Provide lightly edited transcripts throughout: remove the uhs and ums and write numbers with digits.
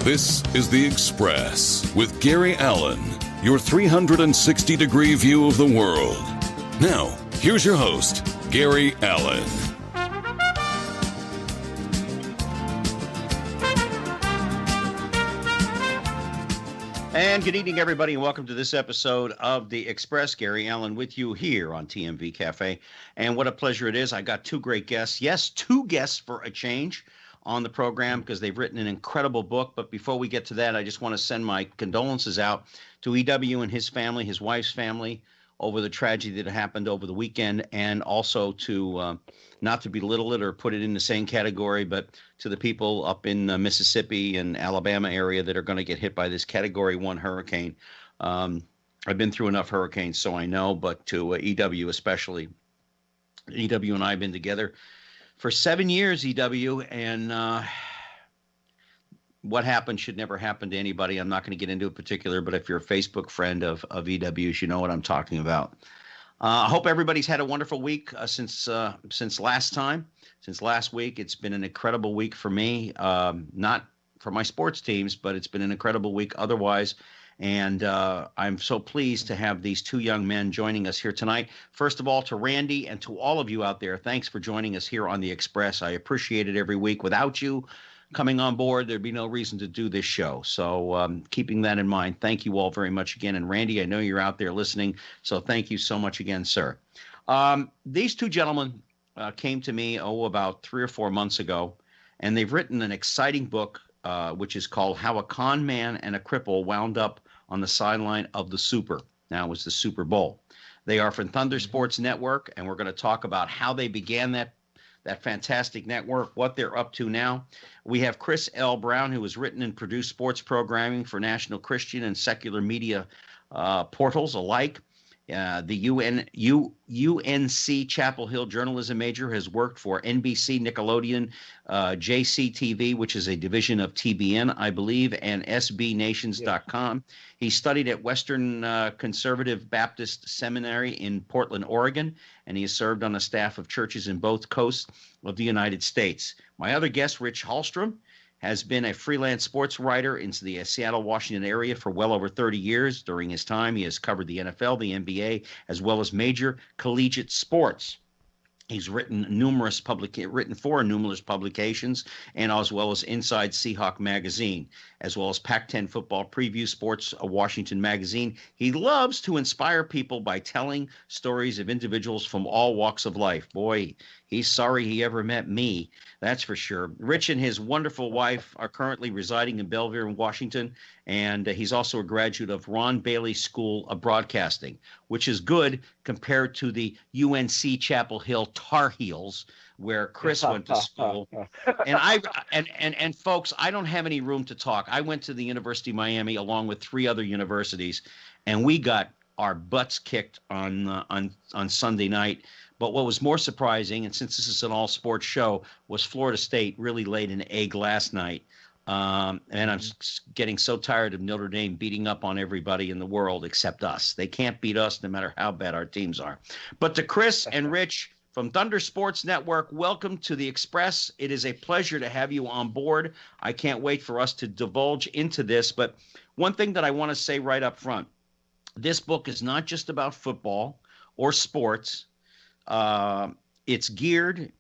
This is The Express with Gary Allen, your 360-degree view of the world. Now, here's your host, Gary Allen. And good evening, everybody, and welcome to this episode of The Express. Gary Allen with you here on TMV Cafe. And what a pleasure it is. I got two great guests. Yes, two guests for a change on the program because they've written an incredible book. But before we get to that, I just want to send my condolences out to EW and his family, his wife's family, over the tragedy that happened over the weekend, and also to not to belittle it or put it in the same category, but to the people up in Mississippi and Alabama area that are going to get hit by this Category 1 hurricane. I've been through enough hurricanes, so I know, but to EW especially. EW and I have been together for 7 years, EW, and what happened should never happen to anybody. I'm not going to get into it particular, but if you're a Facebook friend of EW's, you know what I'm talking about. I hope everybody's had a wonderful week since last time. Since last week, it's been an incredible week for me, not for my sports teams, but it's been an incredible week otherwise. And I'm so pleased to have these two young men joining us here tonight. First of all, to Randy and to all of you out there, thanks for joining us here on The Express. I appreciate it every week. Without you coming on board, there'd be no reason to do this show. So keeping that in mind, thank you all very much again. And Randy, I know you're out there listening, so thank you so much again, sir. These two gentlemen came to me, about 3 or 4 months ago, and they've written an exciting book, which is called How a Con Man and a Cripple Wound Up on the Sideline of The Super. Now it was the Super Bowl. They are from Thunder Sports Network, and we're going to talk about how they began that fantastic network, what they're up to now. We have Chris L. Brown, who has written and produced sports programming for national Christian and secular media portals alike. The UNC Chapel Hill journalism major, has worked for NBC, Nickelodeon, JCTV, which is a division of TBN, I believe, and SBNations.com. He studied at Western Conservative Baptist Seminary in Portland, Oregon, and he has served on the staff of churches in both coasts of the United States. My other guest, Rich Hallstrom, has been a freelance sports writer in the Seattle, Washington area for well over 30 years. During his time, he has covered the NFL, the NBA, as well as major collegiate sports. He's written for numerous publications, and as well as Inside Seahawk Magazine, as well as Pac-10 Football Preview Sports, a Washington magazine. He loves to inspire people by telling stories of individuals from all walks of life. Boy, he's sorry he ever met me, that's for sure. Rich and his wonderful wife are currently residing in Bellevue, Washington, and he's also a graduate of Ron Bailey School of Broadcasting, which is good compared to the UNC Chapel Hill Tar Heels, where Chris went to school. And folks, I don't have any room to talk. I went to the University of Miami along with 3 other universities, and we got our butts kicked on Sunday night. But what was more surprising, and since this is an all-sports show, was Florida State really laid an egg last night. And I'm getting so tired of Notre Dame beating up on everybody in the world except us. They can't beat us no matter how bad our teams are. But to Chris and Rich from Thunder Sports Network, welcome to The Express. It is a pleasure to have you on board. I can't wait for us to divulge into this. But one thing that I want to say right up front, this book is not just about football or sports. It's geared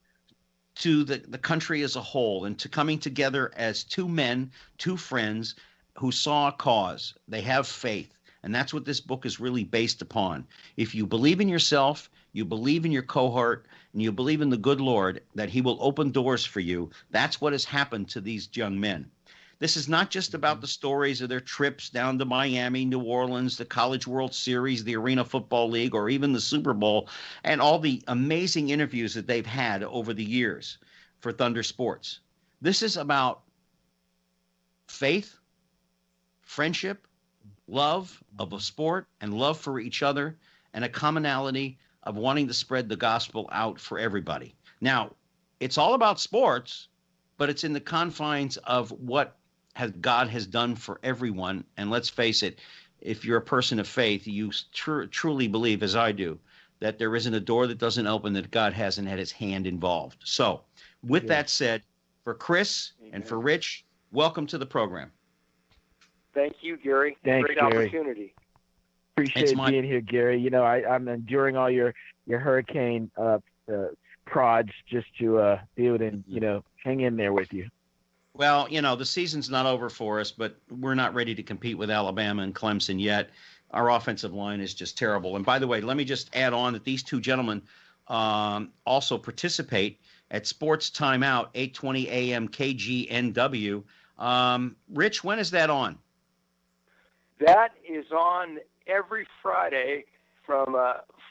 to the country as a whole, and to coming together as two men, two friends who saw a cause. They have faith, and that's what this book is really based upon. If you believe in yourself, you believe in your cohort, and you believe in the good Lord, that he will open doors for you, that's what has happened to these young men. This is not just about the stories of their trips down to Miami, New Orleans, the College World Series, the Arena Football League, or even the Super Bowl, and all the amazing interviews that they've had over the years for Thunder Sports. This is about faith, friendship, love of a sport, and love for each other, and a commonality of wanting to spread the gospel out for everybody. Now, it's all about sports, but it's in the confines of what God has done for everyone. And let's face it, if you're a person of faith, you truly believe, as I do, that there isn't a door that doesn't open that God hasn't had his hand involved. So with that said, for Chris and for Rich, welcome to the program. Thank you, Gary. Thanks, Great Gary. opportunity. Appreciate being here, Gary. You know, I'm enduring all your hurricane prods just to be able to, hang in there with you. Well, the season's not over for us, but we're not ready to compete with Alabama and Clemson yet. Our offensive line is just terrible. And by the way, let me just add on that these two gentlemen also participate at Sports Timeout, 8:20 a.m. KGNW. Rich, when is that on? That is on every Friday from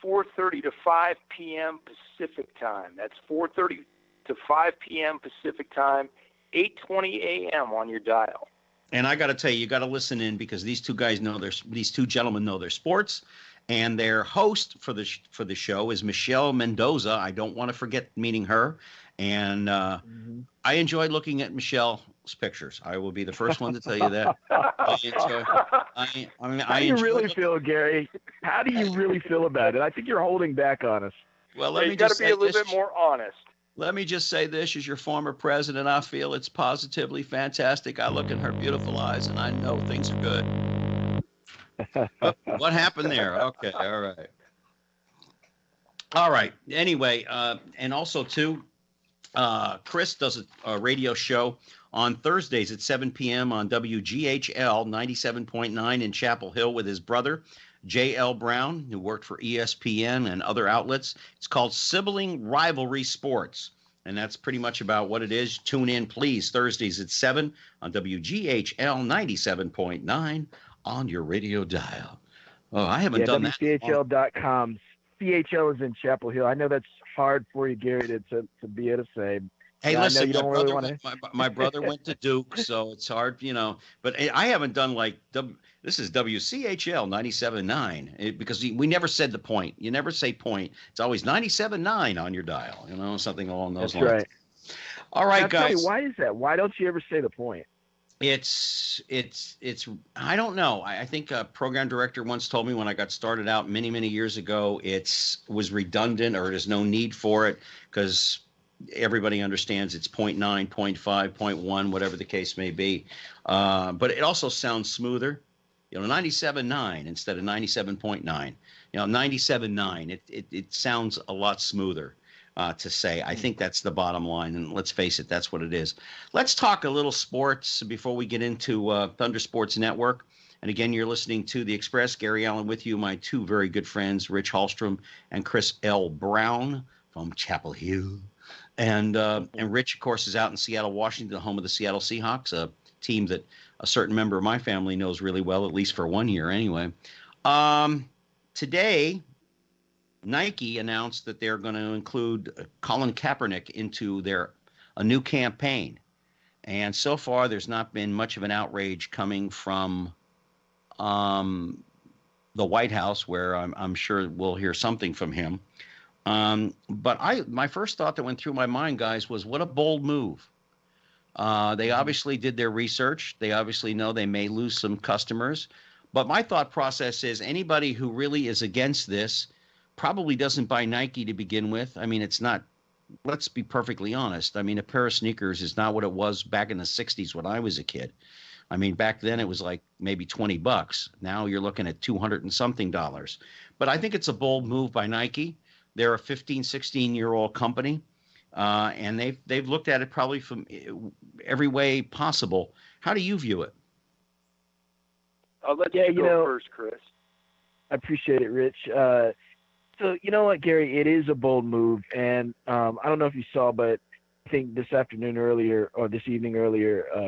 4:30 to 5 p.m. Pacific time. That's 4:30 to 5 p.m. Pacific time, 8:20 a.m. on your dial. And I got to tell you, you got to listen in because these two gentlemen know their sports, and their host for the show is Michelle Mendoza. I don't want to forget meeting her, and I enjoyed looking at Michelle's pictures. I will be the first one to tell you that. How do you really feel, Gary? How do you really feel about it? I think you're holding back on us. Well, let me got just to be a little bit more honest. Let me just say this: as your former president, I feel it's positively fantastic. I look in her beautiful eyes, and I know things are good. What happened there? Okay, all right. Anyway, and also too, Chris does a radio show on Thursdays at 7 p.m. on WGHL 97.9 in Chapel Hill with his brother, J.L. Brown, who worked for ESPN and other outlets. It's called Sibling Rivalry Sports, and that's pretty much about what it is. Tune in, please, Thursdays at 7 on WGHL 97.9 on your radio dial. Oh, I haven't done that. WCHL.com. CHL is in Chapel Hill. I know that's hard for you, Gary, to be able to say. Hey, listen, my brother went to Duke, so it's hard, But I haven't done this is WCHL 97.9 because we never said the point. You never say point. It's always 97.9 on your dial, something along those lines. Right. All right, guys. Tell you, why is that? Why don't you ever say the point? It's I don't know. I think a program director once told me when I got started out many, many years ago, was redundant or there's no need for it because everybody understands it's 0.9, 0.5, 0.1, whatever the case may be. But it also sounds smoother, 97.9 instead of 97.9, 97.9. It sounds a lot smoother. To say. I think that's the bottom line, and let's face it, that's what it is. Let's talk a little sports before we get into Thunder Sports Network. And again, you're listening to The Express. Gary Allen with you, my two very good friends, Rich Hallstrom and Chris L. Brown from Chapel Hill. And Rich, of course, is out in Seattle, Washington, the home of the Seattle Seahawks, a team that a certain member of my family knows really well, at least for 1 year anyway. Today, Nike announced that they're going to include Colin Kaepernick into a new campaign. And so far, there's not been much of an outrage coming from the White House, where I'm sure we'll hear something from him. But my first thought that went through my mind, guys, was what a bold move. They obviously did their research. They obviously know they may lose some customers. But my thought process is anybody who really is against this probably doesn't buy Nike to begin with. I mean, it's not, let's be perfectly honest. I mean, a pair of sneakers is not what it was back in the 60s when I was a kid. I mean, back then it was like maybe $20. Now you're looking at $200 and something. But I think it's a bold move by Nike. They're a 15, 16-year-old company, and they've looked at it probably from every way possible. How do you view it? I'll let you go first, Chris. I appreciate it, Rich. So, you know what, Gary, it is a bold move. And I don't know if you saw, but I think this evening earlier,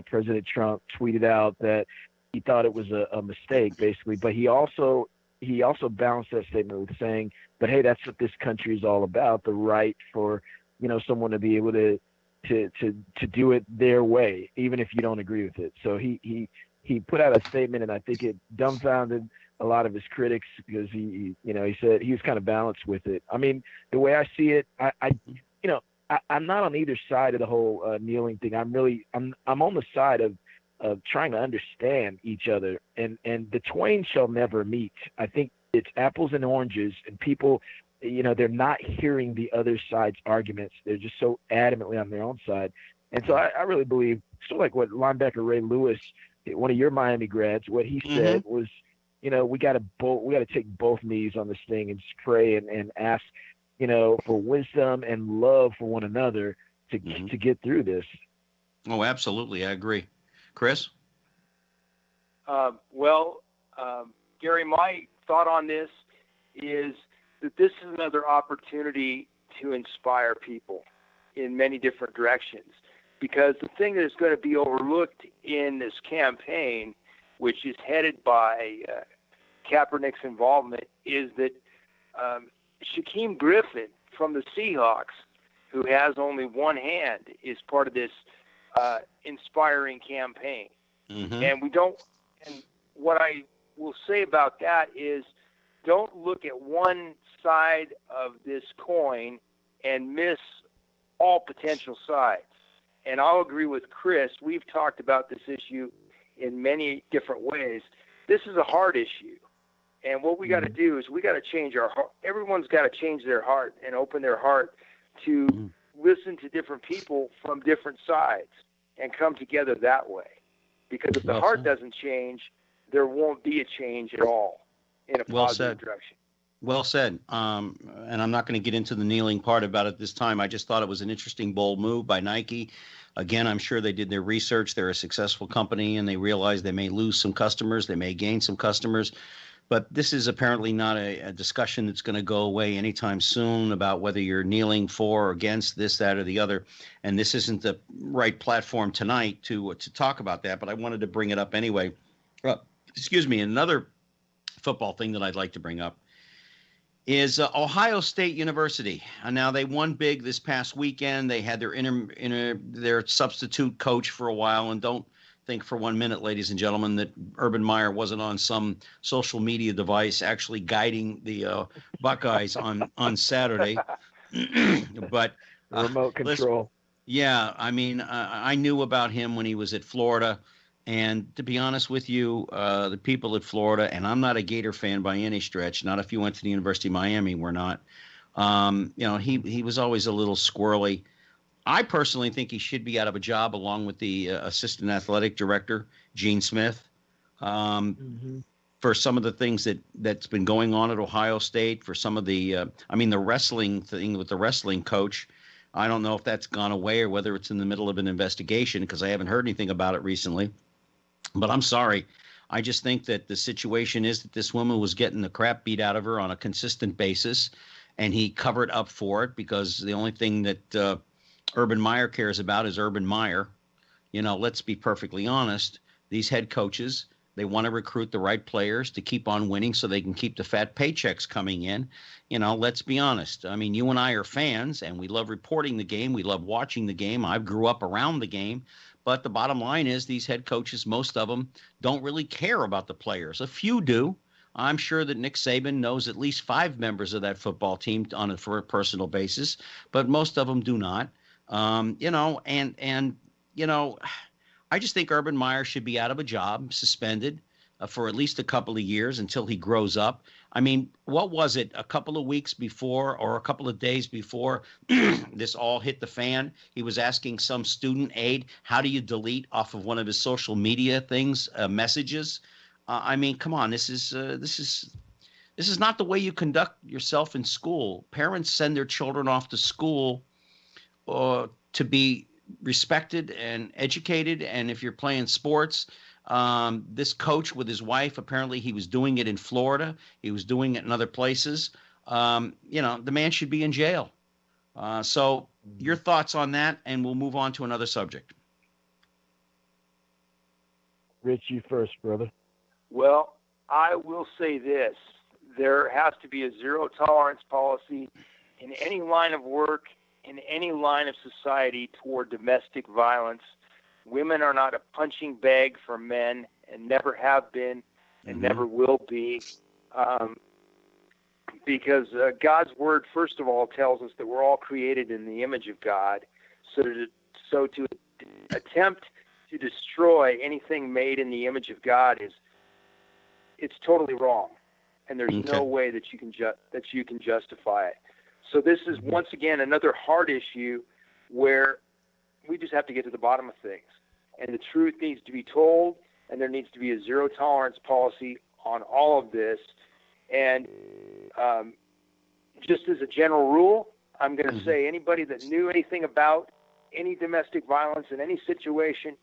President Trump tweeted out that he thought it was a mistake, basically. But he also balanced that statement with saying, but hey, that's what this country is all about, the right for, someone to be able to do it their way, even if you don't agree with it. So he put out a statement, and I think it dumbfounded a lot of his critics because he said he was kind of balanced with it. I mean, the way I see it, I'm not on either side of the whole kneeling thing. I'm on the side of trying to understand each other, and the twain shall never meet. I think it's apples and oranges, and people, they're not hearing the other side's arguments. They're just so adamantly on their own side. And so I really believe, sort of like what linebacker Ray Lewis one of your Miami grads, what he said was, we got to take both knees on this thing and just pray and ask, for wisdom and love for one another to get through this. Oh, absolutely. I agree. Chris? Gary, my thought on this is that this is another opportunity to inspire people in many different directions. Because the thing that is going to be overlooked in this campaign, which is headed by Kaepernick's involvement, is that Shaquem Griffin from the Seahawks, who has only one hand, is part of this inspiring campaign. And what I will say about that is, don't look at one side of this coin and miss all potential sides. And I'll agree with Chris. We've talked about this issue in many different ways. This is a hard issue. And what we got to do is we got to change our heart. Everyone's got to change their heart and open their heart to listen to different people from different sides and come together that way. Because if the heart doesn't change, there won't be a change at all in a positive direction. Well said. And I'm not going to get into the kneeling part about it this time. I just thought it was an interesting, bold move by Nike. Again, I'm sure they did their research. They're a successful company, and they realize they may lose some customers. They may gain some customers. But this is apparently not a discussion that's going to go away anytime soon about whether you're kneeling for or against this, that, or the other. And this isn't the right platform tonight to talk about that. But I wanted to bring it up anyway. Another football thing that I'd like to bring up is Ohio State University. Now, they won big this past weekend. They had their substitute coach for a while, and don't think for 1 minute, ladies and gentlemen, that Urban Meyer wasn't on some social media device actually guiding the Buckeyes on Saturday. But remote control. I knew about him when he was at Florida. And to be honest with you, the people at Florida, and I'm not a Gator fan by any stretch, not if you went to the University of Miami, we're not. He was always a little squirrely. I personally think he should be out of a job along with the assistant athletic director, Gene Smith, for some of the things that's been going on at Ohio State, for some of the the wrestling thing with the wrestling coach. I don't know if that's gone away or whether it's in the middle of an investigation, because I haven't heard anything about it recently. But I'm sorry. I just think that the situation is that this woman was getting the crap beat out of her on a consistent basis, and he covered up for it because the only thing that Urban Meyer cares about is Urban Meyer. Let's be perfectly honest. These head coaches, they want to recruit the right players to keep on winning so they can keep the fat paychecks coming in. Let's be honest. I mean, you and I are fans, and we love reporting the game. We love watching the game. I grew up around the game. But the bottom line is these head coaches, most of them, don't really care about the players. A few do. I'm sure that Nick Saban knows at least 5 members of that football team for a personal basis, but most of them do not. I just think Urban Meyer should be out of a job, suspended for at least a couple of years until he grows up. I mean, what was it, a couple of weeks before or a couple of days before this all hit the fan? He was asking some student aide, how do you delete off of one of his social media things, messages? Come on, this is not the way you conduct yourself in school. Parents send their children off to school to be respected and educated. And if you're playing sports, this coach with his wife, apparently he was doing it in Florida. He was doing it in other places. The man should be in jail. So your thoughts on that, and we'll move on to another subject. Rich, you first, brother. Well, I will say this. There has to be a zero tolerance policy in any line of work, in any line of society toward domestic violence. Women are not a punching bag for men, and never have been, and never will be, because God's word, first of all, tells us that we're all created in the image of God. So to attempt to destroy anything made in the image of God it's totally wrong, and there's no way that you can justify it. So this is once again another hard issue where we just have to get to the bottom of things, and the truth needs to be told, and there needs to be a zero tolerance policy on all of this. And just as a general rule, I'm going to say anybody that knew anything about any domestic violence in any situation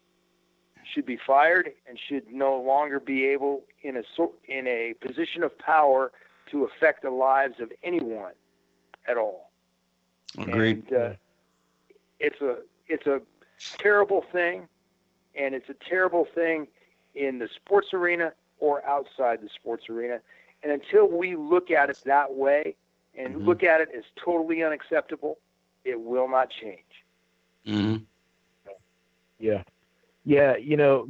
should be fired and should no longer be able in a position of power to affect the lives of anyone at all. Agreed. And it's a terrible thing, and it's a terrible thing in the sports arena or outside the sports arena. And until we look at it that way and look at it as totally unacceptable, it will not change. Mm-hmm. Yeah. Yeah,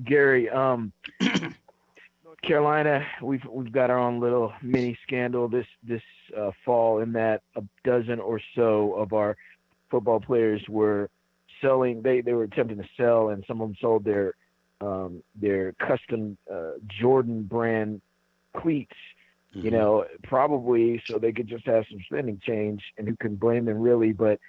Gary, North Carolina, we've got our own little mini scandal this fall, in that a dozen or so of our football players were selling. They were attempting to sell, and some of them sold their custom Jordan brand cleats. Probably so they could just have some spending change, and who can blame them really? But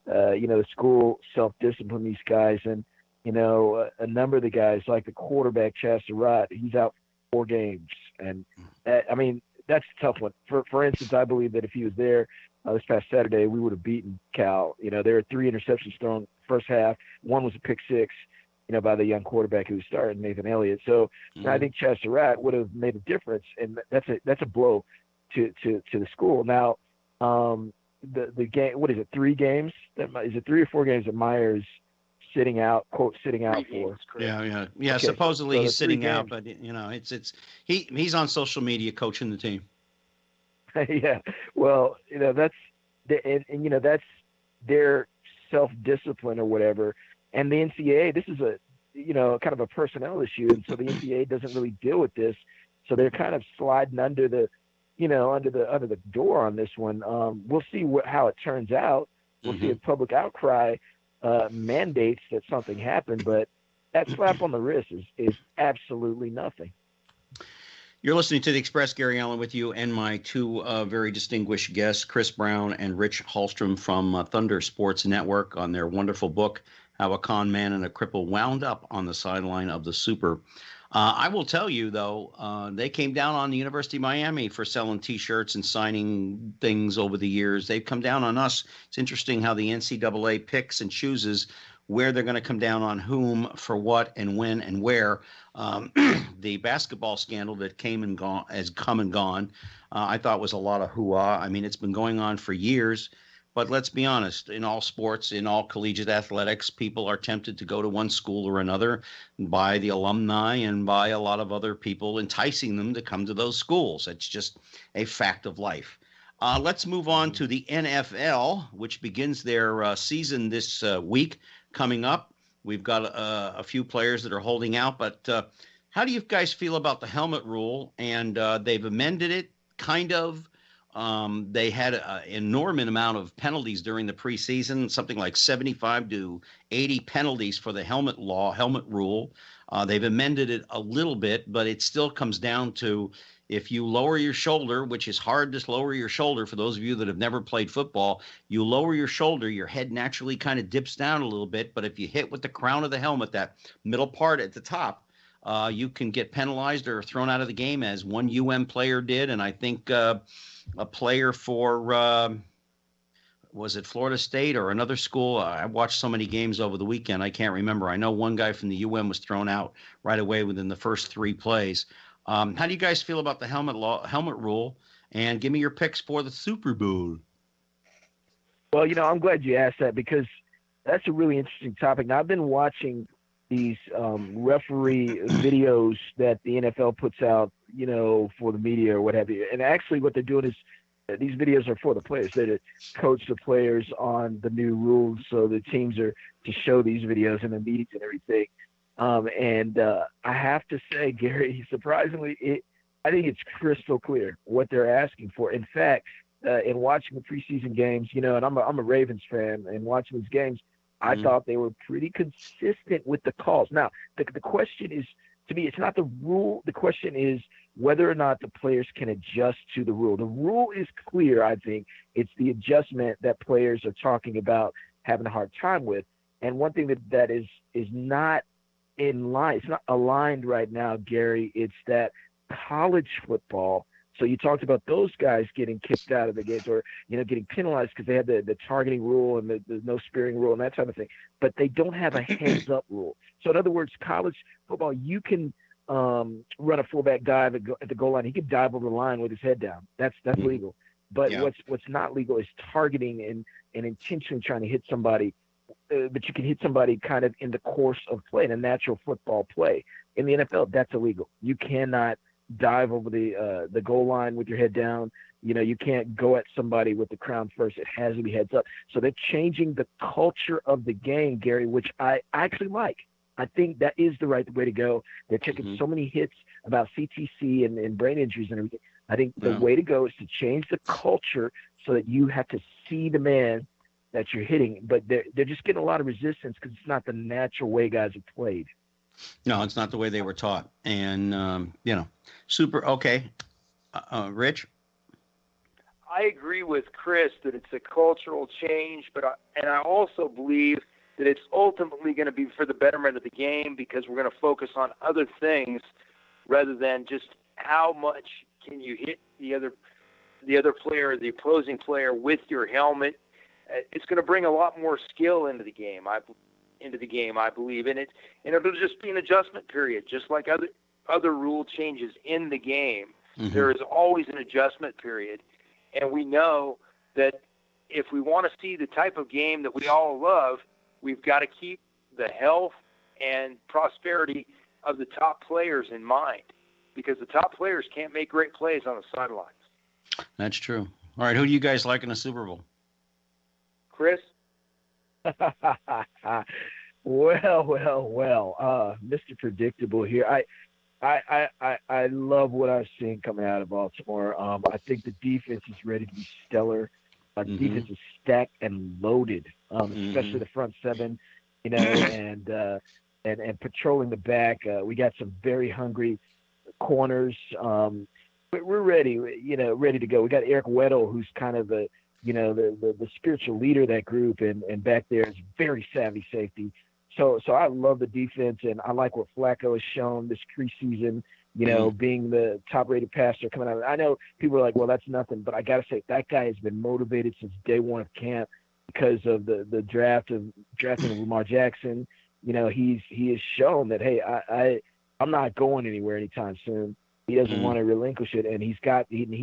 the school self-disciplined these guys, and a number of the guys, like the quarterback Chaz Surratt, he's out 4 games, and that's a tough one. For instance, I believe that if he was there this past Saturday, we would have beaten Cal. There were 3 interceptions thrown first half. One was a pick 6, by the young quarterback who started, Nathan Elliott. So I think Chaz Surratt would have made a difference, and that's a blow to the school. Now, the game, what is it? 3 games? Is it 3 or 4 games that Myers sitting out for? Yeah. Okay, Supposedly so he's sitting out, games. but he's on social media coaching the team. Yeah. Well, that's that's their self-discipline or whatever. And the NCAA, this is a kind of a personnel issue, and so the NCAA doesn't really deal with this. So they're kind of sliding under the door on this one. We'll see how it turns out. We'll see if public outcry mandates that something happen, but that slap on the wrist is absolutely nothing. You're listening to The Express. Gary Allen with you, and my 2 very distinguished guests, Chris Brown and Rich Hallstrom from Thunder Sports Network, on their wonderful book, How a Con Man and a Cripple Wound Up on the Sideline of the Super. I will tell you, though, they came down on the University of Miami for selling T-shirts and signing things over the years. They've come down on us. It's interesting how the NCAA picks and chooses where they're going to come down on whom, for what, and when, and where. The basketball scandal that has come and gone, I thought was a lot of hoo-ah. It's been going on for years. But let's be honest, in all sports, in all collegiate athletics, people are tempted to go to one school or another by the alumni and by a lot of other people enticing them to come to those schools. It's just a fact of life. Let's move on to the NFL, which begins their season this week coming up. We've got a few players that are holding out, but how do you guys feel about the helmet rule? And they've amended it, kind of. They had an enormous amount of penalties during the preseason, something like 75 to 80 penalties for the helmet rule. They've amended it a little bit, but it still comes down to, if you lower your shoulder, which is hard to lower your shoulder for those of you that have never played football, you lower your shoulder, your head naturally kind of dips down a little bit. But if you hit with the crown of the helmet, that middle part at the top, you can get penalized or thrown out of the game, as one player did. And I think a player for, was it Florida State or another school? I watched so many games over the weekend, I can't remember. I know one guy from the was thrown out right away within the first 3 plays. How do you guys feel about the helmet rule? And give me your picks for the Super Bowl. Well, I'm glad you asked that, because that's a really interesting topic. Now, I've been watching these referee videos that the NFL puts out, for the media or what have you. And actually what they're doing is, these videos are for the players. They're to coach the players on the new rules. So the teams are to show these videos in the meetings and everything. And I have to say, Gary, surprisingly, I think it's crystal clear what they're asking for. In fact, in watching the preseason games, and I'm a Ravens fan, and watching these games, I thought they were pretty consistent with the calls. Now, the question is, to me, it's not the rule. The question is whether or not the players can adjust to the rule. The rule is clear, I think. It's the adjustment that players are talking about having a hard time with. And one thing that is not in line. It's not aligned right now, Gary. It's that college football. So you talked about those guys getting kicked out of the games, or getting penalized because they had the targeting rule and the no spearing rule and that type of thing. But they don't have a heads up rule. So in other words, college football, you can run a fullback dive at the goal line. He can dive over the line with his head down. That's legal. But what's not legal is targeting and intentionally trying to hit somebody. But you can hit somebody kind of in the course of play, in a natural football play. In the NFL, that's illegal. You cannot dive over the goal line with your head down. You can't go at somebody with the crown first. It has to be heads up. So they're changing the culture of the game, Gary, which I actually like. I think that is the right way to go. They're taking so many hits about CTC and brain injuries and everything. I think the way to go is to change the culture so that you have to see the man that you're hitting. But they're just getting a lot of resistance because it's not the natural way guys have played. No, it's not the way they were taught. And, super. Okay. Rich? I agree with Chris that it's a cultural change, and I also believe that it's ultimately going to be for the betterment of the game because we're going to focus on other things rather than just how much can you hit the other player, the opposing player, with your helmet. It's going to bring a lot more skill into the game. I believe, and it'll just be an adjustment period, just like other rule changes in the game. There is always an adjustment period, and we know that if we want to see the type of game that we all love, we've got to keep the health and prosperity of the top players in mind, because the top players can't make great plays on the sidelines. That's true. All right, who do you guys like in the Super Bowl? Chris? Well, Mr. Predictable here. I love what I've seen coming out of Baltimore. I think the defense is ready to be stellar. The defense is stacked and loaded, especially the front seven, and patrolling the back. We got some very hungry corners. We're ready, ready to go. We got Eric Weddle, who's kind of the spiritual leader of that group, and back there is very savvy safety. So I love the defense, and I like what Flacco has shown this preseason, being the top-rated passer coming out. I know people are like, well, that's nothing, but I got to say, that guy has been motivated since day one of camp because of the drafting of Lamar Jackson. He has shown that, hey, I'm not going anywhere anytime soon. He doesn't want to relinquish it, and he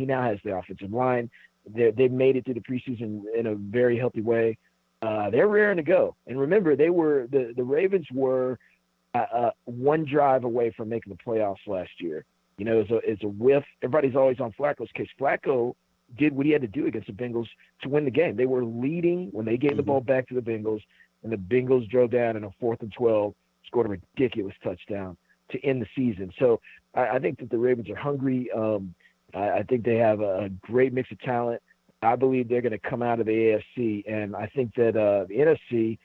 now has the offensive line. They've made it through the preseason in a very healthy way. They're raring to go. And remember, the Ravens were one drive away from making the playoffs last year. It's a whiff. Everybody's always on Flacco's case. Flacco did what he had to do against the Bengals to win the game. They were leading when they gave the ball back to the Bengals, and the Bengals drove down in a 4th and 12, scored a ridiculous touchdown to end the season. So I think that the Ravens are hungry. I think they have a great mix of talent. I believe they're going to come out of the AFC, and I think that the NFC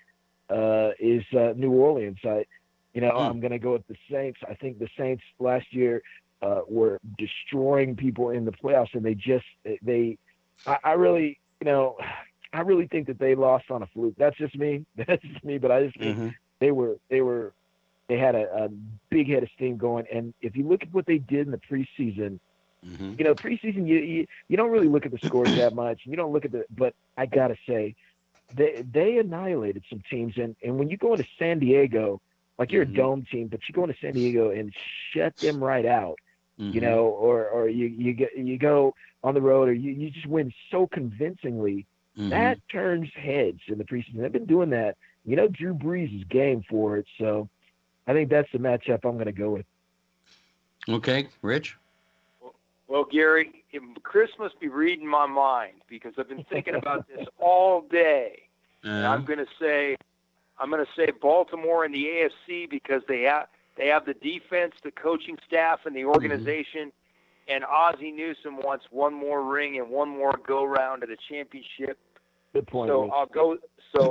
is New Orleans. I'm going to go with the Saints. I think the Saints last year were destroying people in the playoffs, and I really think that they lost on a fluke. That's just me. But I just think they had a big head of steam going. And if you look at what they did in the preseason, preseason, you don't really look at the scores that much. You don't look at but I got to say, they annihilated some teams. And when you go into San Diego, like you're a dome team, but you go into San Diego and shut them right out, or you go on the road, or you just win so convincingly, that turns heads in the preseason. They've been doing that. Drew Brees is game for it. So I think that's the matchup I'm going to go with. Okay, Rich? Well, Gary, Chris must be reading my mind because I've been thinking about this all day. And I'm going to say Baltimore in the AFC because they have the defense, the coaching staff, and the organization. And Ozzie Newsome wants one more ring and one more go round at a championship. Good point. So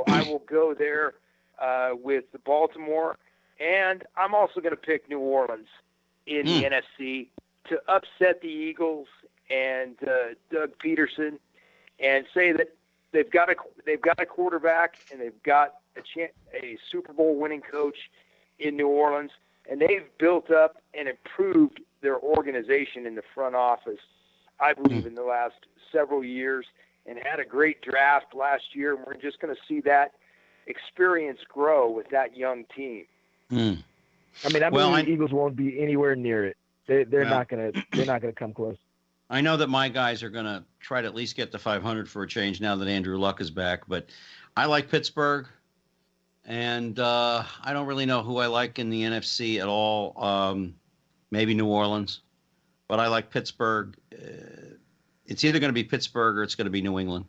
I will go there with Baltimore, and I'm also going to pick New Orleans in the NFC to upset the Eagles and Doug Peterson, and say that they've got a quarterback and they've got a Super Bowl winning coach, in New Orleans, and they've built up and improved their organization in the front office, I believe, in the last several years, and had a great draft last year. And we're just going to see that experience grow with that young team. Mm. I mean, the Eagles won't be anywhere near it. They're not gonna come close. I know that my guys are going to try to at least get to 500 for a change now that Andrew Luck is back, but I like Pittsburgh, and I don't really know who I like in the NFC at all. Maybe New Orleans, but I like Pittsburgh. It's either going to be Pittsburgh or it's going to be New England.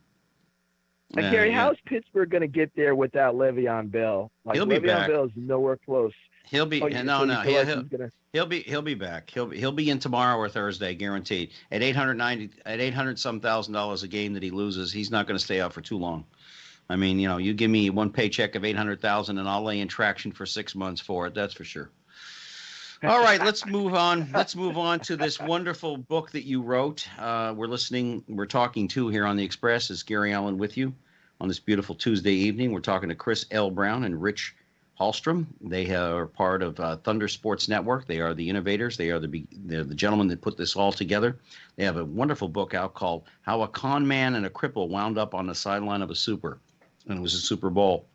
Gary, how's Pittsburgh going to get there without Le'Veon Bell? He'll be back. Le'Veon Bell is nowhere close. He'll be He'll be back. He'll be in tomorrow or Thursday, guaranteed. At $800,000 a game that he loses, he's not going to stay out for too long. I mean, you give me one paycheck of $800,000 and I'll lay in traction for 6 months for it. That's for sure. All right, let's move on. Let's move on to this wonderful book that you wrote. We're talking to here on the Express is Gary Allen with you on this beautiful Tuesday evening. We're talking to Chris L. Brown and Rich Hallstrom. They are part of Thunder Sports Network. They are the innovators. They're the gentlemen that put this all together. They have a wonderful book out called How a Con Man and a Cripple Wound Up on the Sideline of a Super. And it was a Super Bowl.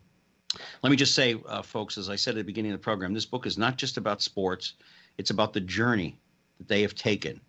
Let me just say, folks, as I said at the beginning of the program, this book is not just about sports. It's about the journey that they have taken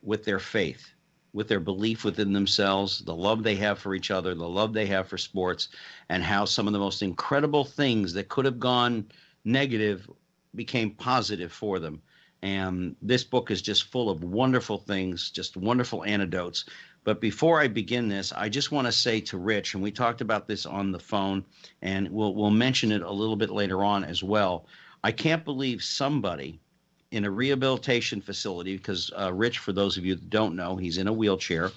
with their faith, with their belief within themselves, the love they have for each other, the love they have for sports, and how some of the most incredible things that could have gone negative became positive for them. And this book is just full of wonderful things, just wonderful anecdotes. But before I begin this, I just want to say to Rich, and we talked about this on the phone, and we'll mention it a little bit later on as well. I can't believe somebody in a rehabilitation facility, because Rich, for those of you that don't know, he's in a wheelchair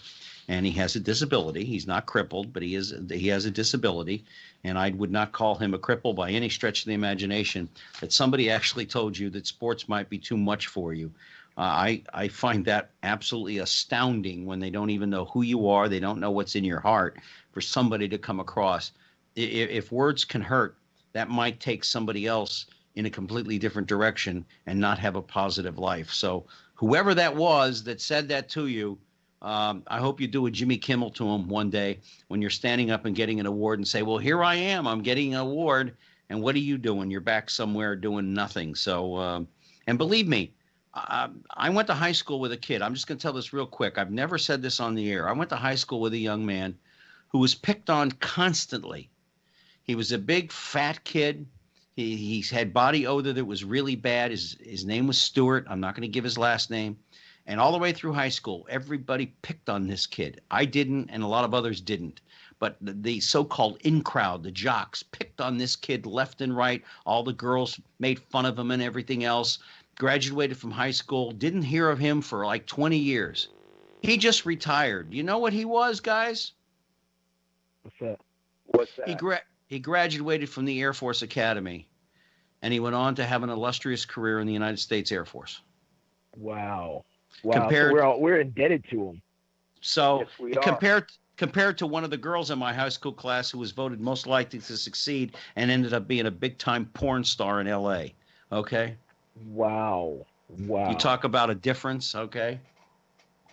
and he has a disability. He's not crippled, but he has a disability, and I would not call him a cripple by any stretch of the imagination. That somebody actually told you that sports might be too much for you. I find that absolutely astounding when they don't even know who you are. They don't know what's in your heart for somebody to come across. If words can hurt, that might take somebody else in a completely different direction and not have a positive life. So whoever that was that said that to you, I hope you do a Jimmy Kimmel to him one day when you're standing up and getting an award and say, well, here I am, I'm getting an award. And what are you doing? You're back somewhere doing nothing. So, and believe me, I went to high school with a kid. I'm just going to tell this real quick. I've never said this on the air. I went to high school with a young man who was picked on constantly. He was a big, fat kid. He had body odor that was really bad. His name was Stewart. I'm not going to give his last name. And all the way through high school, everybody picked on this kid. I didn't, and a lot of others didn't. But the so-called in-crowd, the jocks, picked on this kid left and right. All the girls made fun of him and everything else. Graduated from high school, didn't hear of him for like 20 years. He just retired. You know what he was, guys? What's that? He graduated from the Air Force Academy, and he went on to have an illustrious career in the United States Air Force. Wow. So we're indebted to him. So yes, compared to one of the girls in my high school class who was voted most likely to succeed and ended up being a big-time porn star in L.A., okay? Wow. You talk about a difference, okay?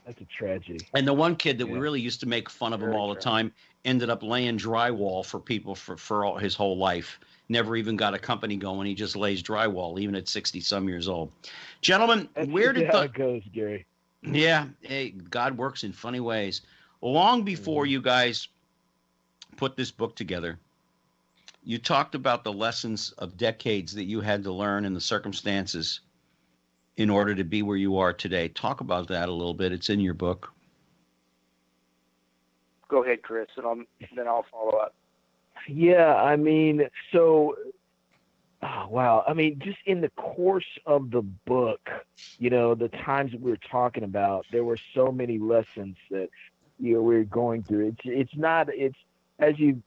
That's a tragedy. And the one kid that we really used to make fun of him all the time ended up laying drywall for people for his whole life. Never even got a company going. He just lays drywall, even at 60-some years old. Gentlemen, where did how it goes, Gary? Yeah, hey, God works in funny ways. Long before you guys put this book together, you talked about the lessons of decades that you had to learn and the circumstances in order to be where you are today. Talk about that a little bit. It's in your book. Go ahead, Chris, and then I'll follow up. Yeah, I mean, so, wow. I mean, just in the course of the book, the times that we were talking about, there were so many lessons that, we were going through. It's as you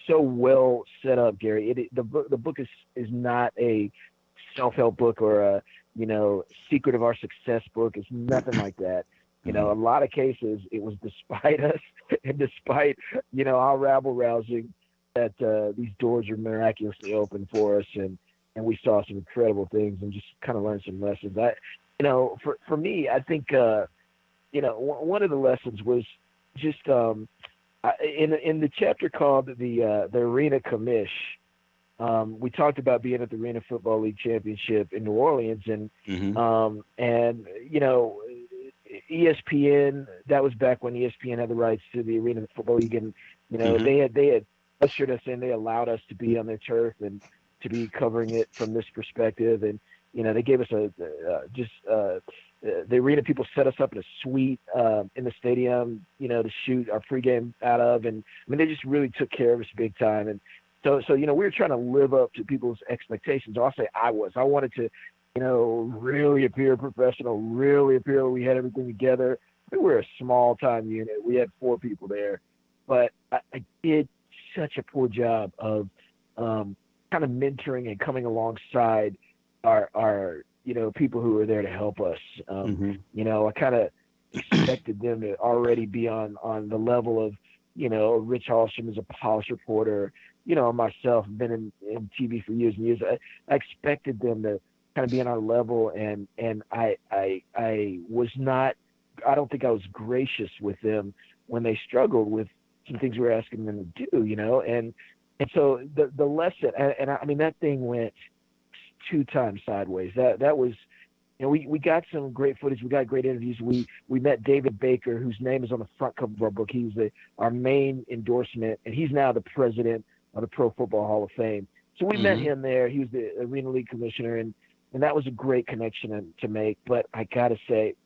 so well set up, Gary. The book is not a self-help book or a secret of our success book. It's nothing like that. A lot of cases it was despite us and despite our rabble rousing that these doors are miraculously open for us. And and we saw some incredible things and just kind of learned some lessons. For me, I think, one of the lessons was just in the chapter called the Arena Commish. We talked about being at the Arena Football League Championship in New Orleans, and ESPN. That was back when ESPN had the rights to the Arena Football League, and they had ushered us in. They allowed us to be on their turf and to be covering it from this perspective, and they gave us the arena people set us up in a suite in the stadium, to shoot our pregame out of, and they just really took care of us big time. And so we were trying to live up to people's expectations. Or I'll say I wanted to, really appear professional, really appear we had everything together. We were a small time unit. We had 4 people there, but I did such a poor job of kind of mentoring and coming alongside our people who were there to help us. I kind of expected them to already be on the level of, Rich Hallstrom as a polish reporter, myself, I've been in TV for years and years. I expected them to kind of be on our level, and I was not, I don't think I was gracious with them when they struggled with some things we were asking them to do, and so the lesson, and I mean, that thing went 2 times sideways. That was, we got some great footage. We got great interviews. We met David Baker, whose name is on the front cover of our book. He's our main endorsement, and he's now the president of the Pro Football Hall of Fame. So we met him there. He was the Arena League commissioner, and that was a great connection to make. But I gotta say,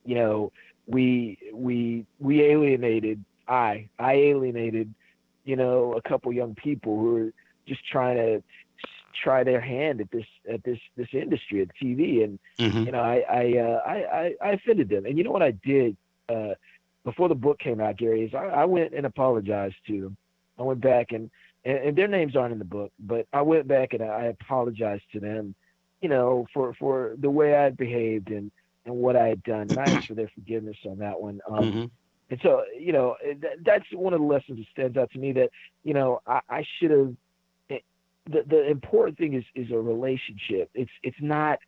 we alienated. I alienated, a couple young people who were just trying to try their hand at this industry, at TV, and I offended them. And you know what I did before the book came out, Gary, is I went and apologized to them. I went back and their names aren't in the book, but I went back and I apologized to them, for the way I had behaved and what I had done, and I asked for their forgiveness on that one. And so, that's one of the lessons that stands out to me, that, I should have. The important thing is a relationship. It's not,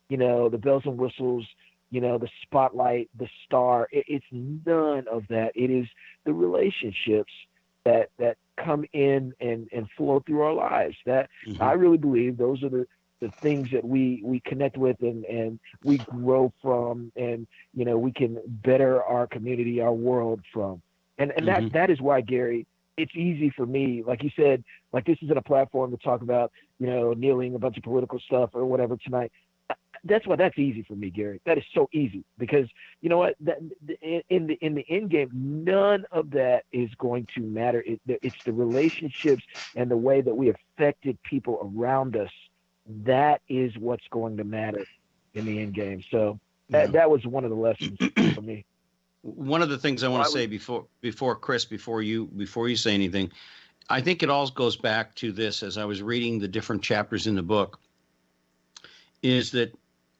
the bells and whistles, the spotlight, the star. It's none of that. It is the relationships that come in and flow through our lives. That I really believe those are the things that we connect with and we grow from, and we can better our community, our world from. And that is why, Gary, it's easy for me, like you said, like this isn't a platform to talk about, kneeling, a bunch of political stuff or whatever tonight. That's why that's easy for me, Gary. That is so easy, because you know what? In the end game, none of that is going to matter. It's the relationships and the way that we affected people around us. That is what's going to matter in the end game. So that was one of the lessons for me. One of the things I want to say before Chris, before you say anything, I think it all goes back to this. As I was reading the different chapters in the book, is that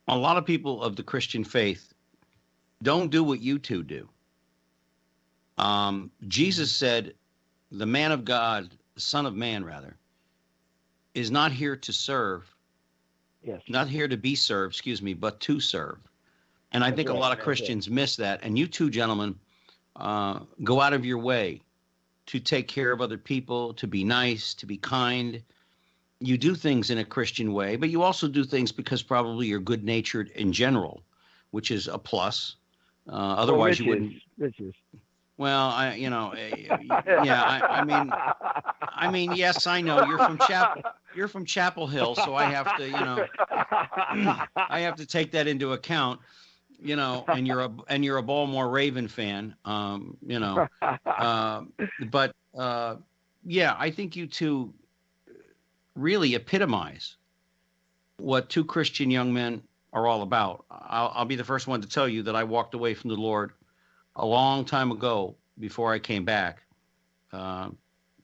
a lot of people of the Christian faith don't do what you two do. Jesus said, the man of God, the Son of Man, rather, is not here to serve, not here to be served, but to serve. And I think a lot of Christians miss that. And you two gentlemen go out of your way to take care of other people, to be nice, to be kind. You do things in a Christian way, but you also do things because probably you're good-natured in general, which is a plus. Otherwise, you wouldn't. Riches. Well, I mean, yes, I know you're from Chapel Hill, so I have to, I have to take that into account. And you're a Baltimore Raven fan, but I think you two really epitomize what two Christian young men are all about. I'll be the first one to tell you that I walked away from the Lord a long time ago before I came back.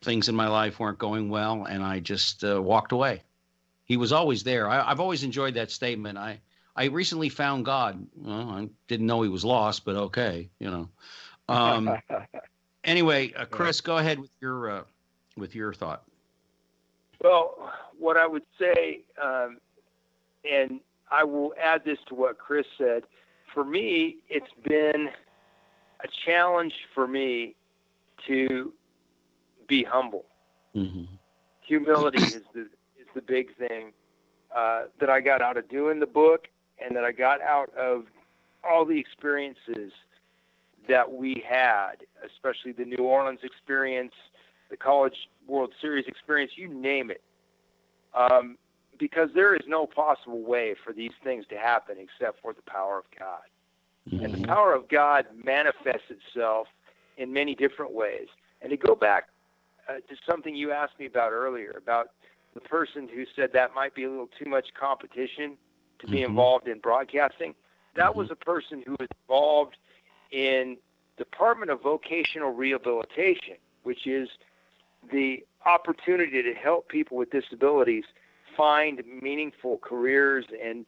Things in my life weren't going well, and I just walked away. He was always there. I've always enjoyed that statement. I recently found God. Well, I didn't know he was lost, but okay, Anyway, Chris, go ahead with your thought. Well, what I would say, and I will add this to what Chris said. For me, it's been a challenge for me to be humble. Mm-hmm. Humility is the big thing that I got out of doing the book, and that I got out of all the experiences that we had, especially the New Orleans experience, the College World Series experience, you name it. Because there is no possible way for these things to happen except for the power of God. Mm-hmm. And the power of God manifests itself in many different ways. And to go back to something you asked me about earlier, about the person who said that might be a little too much competition to be involved in broadcasting, that was a person who was involved in Department of Vocational Rehabilitation, which is the opportunity to help people with disabilities find meaningful careers and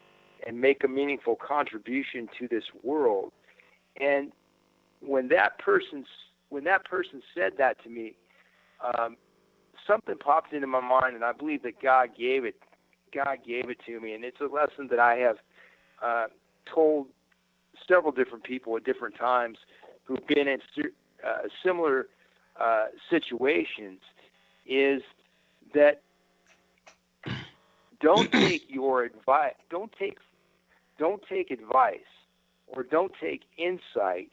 make a meaningful contribution to this world. And when that person said that to me, something popped into my mind, and I believe that God gave it to me. And it's a lesson that I have told several different people at different times who've been in similar situations, is that don't take advice or don't take insight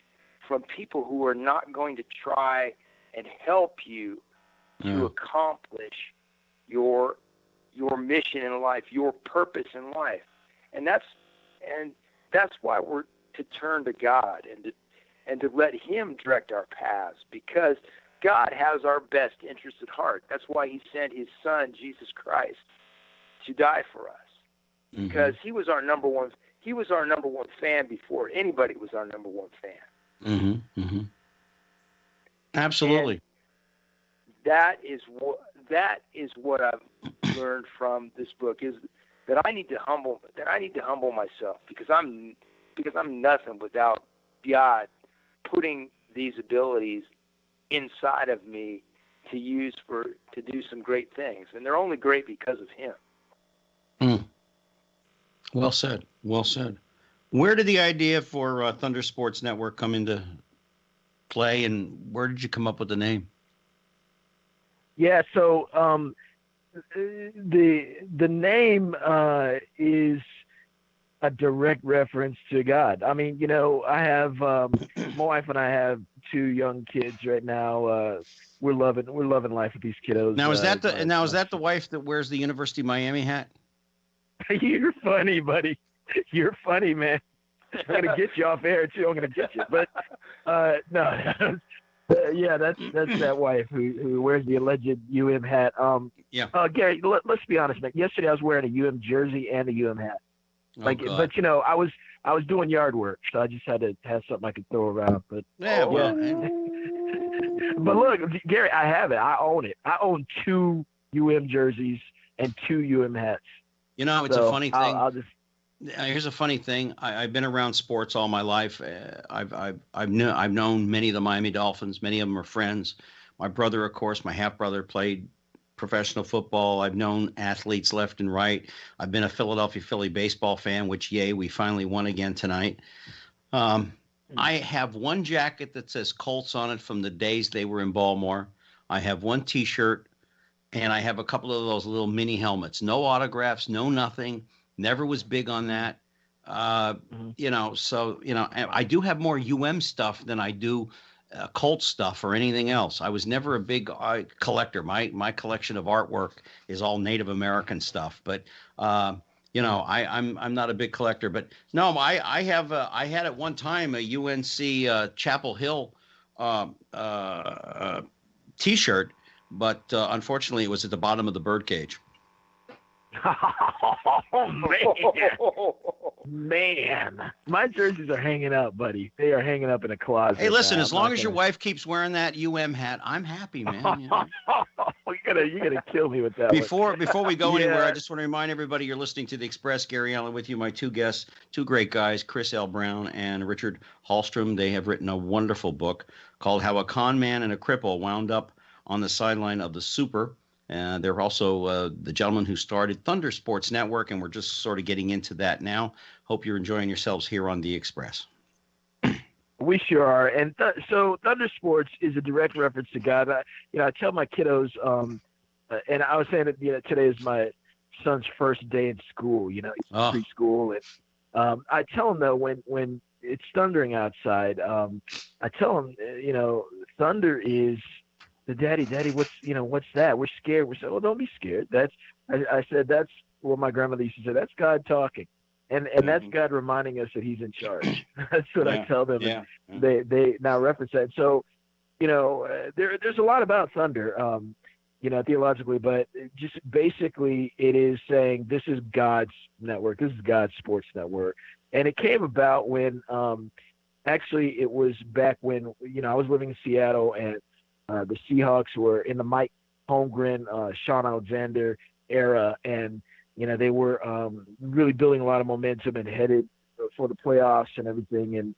from people who are not going to try and help you to accomplish your mission in life, your purpose in life. And that's why we're to turn to God and to let Him direct our paths, because God has our best interest at heart. That's why He sent His Son, Jesus Christ, to die for us, because He was our number one. He was our number one fan before anybody was our number one fan. Absolutely. And that is what I've learned from this book, is that I need to humble myself, because I'm nothing without God putting these abilities inside of me to use to do some great things, and they're only great because of Him. Well said. Well said. Where did the idea for Thunder Sports Network come into play, and where did you come up with the name? Yeah, so the name is a direct reference to God. I mean, I have my wife and I have 2 young kids right now. We're loving life with these kiddos. Now is that the wife that wears the University of Miami hat? You're funny, buddy. You're funny, man. I'm gonna get you off air too. I'm gonna get you, but no. Yeah, that's that wife who wears the alleged UM hat. Gary, let's be honest, man. Yesterday I was wearing a UM jersey and a UM hat. But I was doing yard work, so I just had to have something I could throw around. But But look, Gary, I have it. I own it. I own 2 UM jerseys and 2 UM hats. It's a funny thing. Here's a funny thing. I've been around sports all my life. I've known many of the Miami Dolphins. Many of them are friends. My brother, of course, my half brother, played professional football. I've known athletes left and right. I've been a Philadelphia Philly baseball fan, which, yay, we finally won again tonight. I have one jacket that says Colts on it from the days they were in Baltimore. I have one T-shirt, and I have a couple of those little mini helmets. No autographs, no nothing. Never was big on that. I do have more UM stuff than I do Colts stuff or anything else. I was never a big collector. My collection of artwork is all Native American stuff, but I'm not a big collector. But no, I had at one time a UNC Chapel Hill T-shirt, but unfortunately it was at the bottom of the birdcage. Oh, man. My jerseys are hanging up, buddy. They are hanging up in a closet. Hey, listen, as long as your wife keeps wearing that UM hat, I'm happy, man. You're gonna kill me with that. Before we go anywhere, I just want to remind everybody you're listening to The Express. Gary Allen with you, my 2 guests, 2 great guys, Chris L. Brown and Richard Hallstrom. They have written a wonderful book called How a Con Man and a Cripple Wound Up on the Sideline of the Super. They're also the gentleman who started Thunder Sports Network, and we're just sort of getting into that now. Hope you're enjoying yourselves here on The Express. We sure are. And so Thunder Sports is a direct reference to God. I tell my kiddos, and I was saying that today is my son's first day in school, he's in preschool. And I tell him, though, when it's thundering outside, I tell him, thunder is the daddy, what's that? We're scared. We said, well, don't be scared. I said, that's what my grandmother used to say. That's God talking. And that's God reminding us that he's in charge. That's what I tell them. Yeah. And they now reference that. So, there's a lot about thunder, theologically, but just basically it is saying this is God's network. This is God's sports network. And it came about when, actually it was back when, I was living in Seattle, and the Seahawks were in the Mike Holmgren, Sean Alexander era. And, they were really building a lot of momentum and headed for the playoffs and everything. And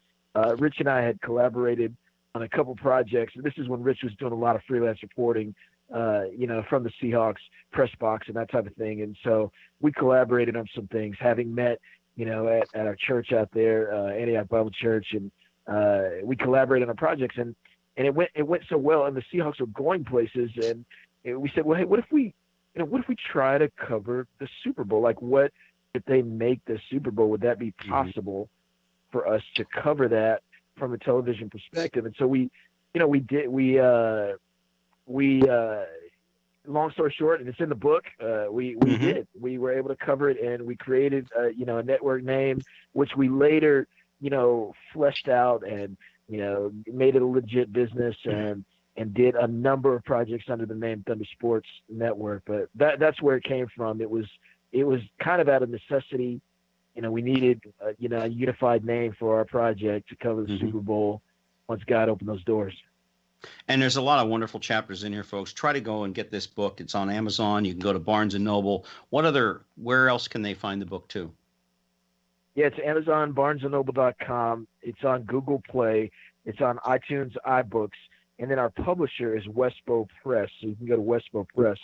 Rich and I had collaborated on a couple projects. This is when Rich was doing a lot of freelance reporting, from the Seahawks press box and that type of thing. And so we collaborated on some things, having met, at our church out there, Antioch Bible Church. And we collaborated on projects, and it went so well, and the Seahawks were going places. And we said, well, hey, what if we try to cover the Super Bowl? Like, what if they make the Super Bowl? Would that be possible for us to cover that from a television perspective? And so we long story short, and it's in the book, we did. We were able to cover it, and we created, a network name, which we later, fleshed out and, made it a legit business, and did a number of projects under the name Thunder Sports Network. But that's where it came from. It was kind of out of necessity. We needed, a unified name for our project to cover the Super Bowl once God opened those doors. And there's a lot of wonderful chapters in here, folks. Try to go and get this book. It's on Amazon. You can go to Barnes & Noble. Where else can they find the book too? Yeah, it's Amazon, BarnesandNoble.com. It's on Google Play. It's on iTunes, iBooks. And then our publisher is Westbow Press. So you can go to Westbow Press